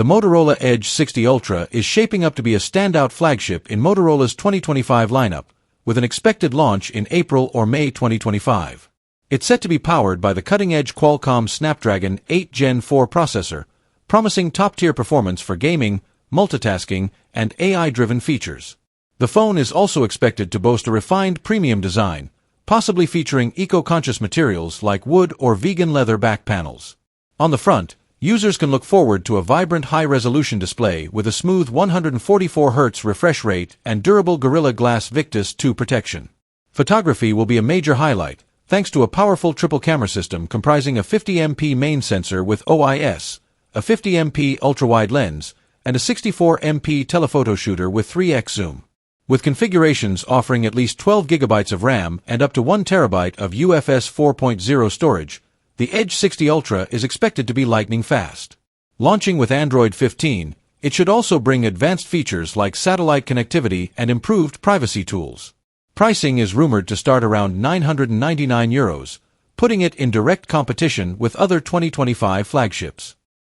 The Motorola Edge 60 Ultra is shaping up to be a standout flagship in Motorola's 2025 lineup, with an expected launch in April or May 2025. It's set to be powered by the cutting-edge Qualcomm Snapdragon 8 Gen 4 processor, promising top-tier performance for gaming, multitasking, and AI-driven features. The phone is also expected to boast a refined premium design, possibly featuring eco-conscious materials like wood or vegan leather back panels. On the front, users can look forward to a vibrant high-resolution display with a smooth 144Hz refresh rate and durable Gorilla Glass Victus 2 protection. Photography will be a major highlight, thanks to a powerful triple camera system comprising a 50MP main sensor with OIS, a 50MP ultra-wide lens, and a 64MP telephoto shooter with 3x zoom. With configurations offering at least 12 GB of RAM and up to 1 TB of UFS 4.0 storage, the Edge 60 Ultra is expected to be lightning fast. Launching with Android 15, it should also bring advanced features like satellite connectivity and improved privacy tools. Pricing is rumored to start around €999, putting it in direct competition with other 2025 flagships.